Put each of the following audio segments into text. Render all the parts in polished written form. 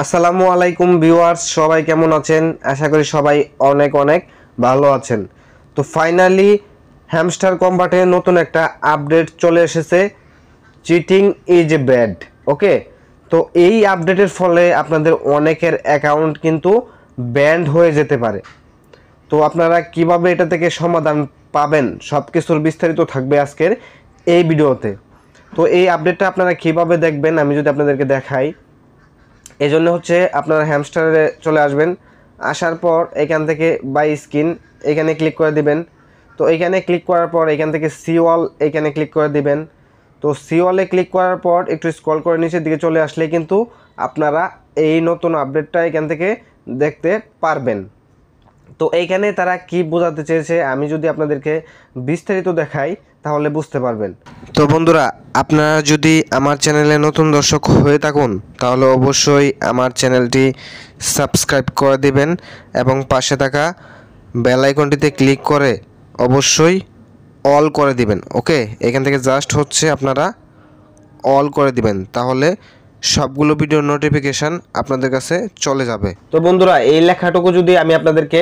আসসালামু আলাইকুম ভিউয়ার্স, সবাই কেমন আছেন? আশা করি সবাই অনেক অনেক ভালো আছেন। তো ফাইনালি হ্যামস্টার কম্বাটে নতুন একটা আপডেট চলে এসেছে, চিটিং ইজ ব্যাড। ওকে, তো এই আপডেটের ফলে আপনাদের অনেকের অ্যাকাউন্ট কিন্তু ব্যান্ড হয়ে যেতে পারে। তো আপনারা কিভাবে এটা থেকে সমাধান পাবেন সব কিছুর বিস্তারিত থাকবে আজকের এই ভিডিওতে। তো এই আপডেটটা আপনারা কিভাবে দেখবেন আমি যদি আপনাদেরকে দেখাই, এই জন্য হচ্ছে আপনারা হ্যামস্টারে চলে আসবেন। আসার পর এখান থেকে বাই স্কিন এখানে ক্লিক করে দিবেন। তো এখানে ক্লিক করার পর এখান থেকে সি ওয়াল এখানে ক্লিক করে দিবেন। তো সি ওয়ালে ক্লিক করার পর একটু স্ক্রল করে নিচের দিকে চলে আসলে কিন্তু আপনারা এই নতুন আপডেটটা এখান থেকে দেখতে পারবেন। তো এইখানে তারা কি বোঝাতে চেয়েছে আমি যদি আপনাদেরকে বিস্তারিত দেখাই তাহলে বুঝতে পারবেন। তো বন্ধুরা, আপনারা যদি আমার চ্যানেলে নতুন দর্শক হয়ে থাকুন তাহলে অবশ্যই আমার চ্যানেলটি সাবস্ক্রাইব করে দিবেন এবং পাশে থাকা বেল আইকনটিতে ক্লিক করে অবশ্যই অল করে দিবেন। ওকে, এখান থেকে জাস্ট হচ্ছে আপনারা অল করে দিবেন, তাহলে সবগুলো ভিডিওর নোটিফিকেশান আপনাদের কাছে চলে যাবে। তো বন্ধুরা, এই লেখাটুকু যদি আমি আপনাদেরকে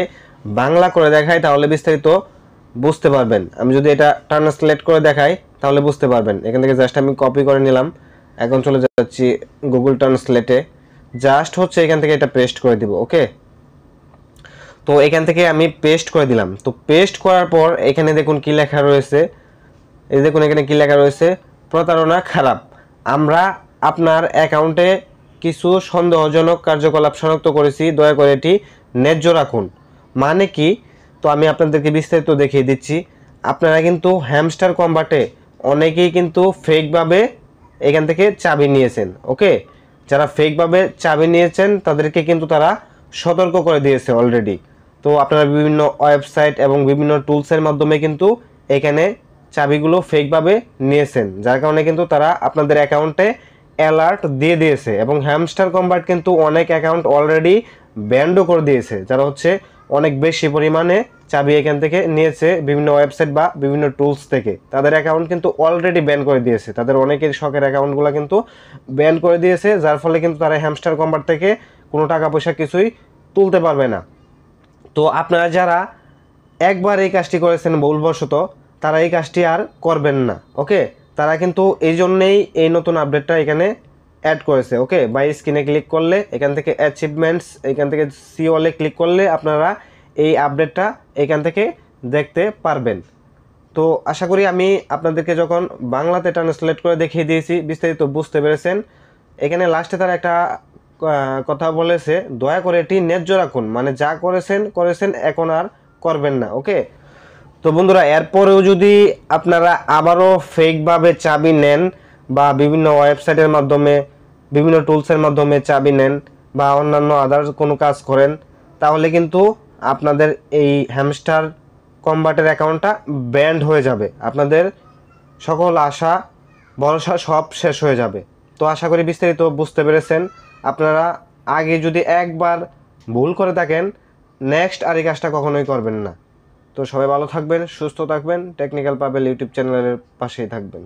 বাংলা করে দেখাই তাহলে বিস্তারিত বুঝতে পারবেন। আমি যদি এটা ট্রান্সলেট করে দেখাই তাহলে বুঝতে পারবেন। এখান থেকে জাস্ট আমি কপি করে নিলাম, এখন চলে যাচ্ছি গুগল ট্রান্সলেটে। জাস্ট হচ্ছে এখান থেকে এটা পেস্ট করে দিব। ওকে, তো এখান থেকে আমি পেস্ট করে দিলাম। তো পেস্ট করার পর এখানে দেখুন কি লেখা রয়েছে, এই দেখুন এখানে কি লেখা রয়েছে, প্রতারণা খারাপ। আমরা আপনার অ্যাকাউন্টে কিছু সন্দেহজনক কার্যকলাপ শনাক্ত করেছি, দয়া করে এটি ন্যায্য রাখুন। মানে কি? তো আমি আপনাদেরকে বিস্তারিত দেখিয়ে দিচ্ছি। আপনারা কিন্তু হ্যামস্টার কম্বাটে অনেকেই কিন্তু ফেকভাবে এখান থেকে চাবি নিয়েছেন। ওকে, যারা ফেকভাবে চাবি নিয়েছেন তাদেরকে কিন্তু তারা সতর্ক করে দিয়েছে অলরেডি। তো আপনারা বিভিন্ন ওয়েবসাইট এবং বিভিন্ন টুলসের মাধ্যমে কিন্তু এখানে চাবিগুলো ফেকভাবে নিয়েছেন, যার কারণে কিন্তু তারা আপনাদের অ্যাকাউন্টে অ্যালার্ট দিয়ে দিয়েছে এবং হ্যামস্টার কম্বাট কিন্তু অনেক অ্যাকাউন্ট অলরেডি ব্যান্ডও করে দিয়েছে, যারা হচ্ছে অনেক বেশি পরিমাণে চাবি এখান থেকে নিয়েছে বিভিন্ন ওয়েবসাইট বা বিভিন্ন টুলস থেকে। তাদের অ্যাকাউন্ট কিন্তু অলরেডি ব্যান করে দিয়েছে, তাদের অনেকের শখের অ্যাকাউন্টগুলো কিন্তু ব্যান করে দিয়েছে, যার ফলে কিন্তু তারা হ্যামস্টার কম্বাট থেকে কোনো টাকা পয়সা কিছুই তুলতে পারবে না। তো আপনারা যারা একবার এই কাজটি করেছেন ভুলবশত, তারা এই কাজটি আর করবেন না। ওকে, তারা কিন্তু এই জন্যেই এই নতুন আপডেটটা এখানে অ্যাড করেছে। ওকে, বাই স্ক্রিনে ক্লিক করলে এখান থেকে অ্যাচিভমেন্টস এখান থেকে সি ওয়ালে ক্লিক করলে আপনারা এই আপডেটটা এখান থেকে দেখতে পারবেন। তো আশা করি আমি আপনাদেরকে যখন বাংলাতে ট্রান্সলেট করে দেখিয়ে দিয়েছি বিস্তারিত বুঝতে পেরেছেন। এখানে লাস্টে তারা একটা কথা বলেছে, দয়া করে এটি ন্যায্য রাখুন, মানে যা করেছেন এখন আর করবেন না। ওকে, তো বন্ধুরা, এরপরেও যদি আপনারা আবারও ফেকভাবে চাবি নেন বা বিভিন্ন ওয়েবসাইটের মাধ্যমে বিভিন্ন টুলসের মাধ্যমে চাবি নেন বা অন্যান্য আদার্স কোনো কাজ করেন, তাহলে কিন্তু আপনাদের এই হ্যামস্টার কম্বাটের অ্যাকাউন্টটা ব্যান্ড হয়ে যাবে, আপনাদের সকল আশা ভরসা সব শেষ হয়ে যাবে। তো আশা করি বিস্তারিত বুঝতে পেরেছেন। আপনারা আগে যদি একবার ভুল করে থাকেন, নেক্সট আর এই কাজটা কখনোই করবেন না। তো সবাই ভালো থাকবেন, সুস্থ থাকবেন, টেকনিক্যাল পাবেল ইউটিউব চ্যানেলের পাশেই থাকবেন।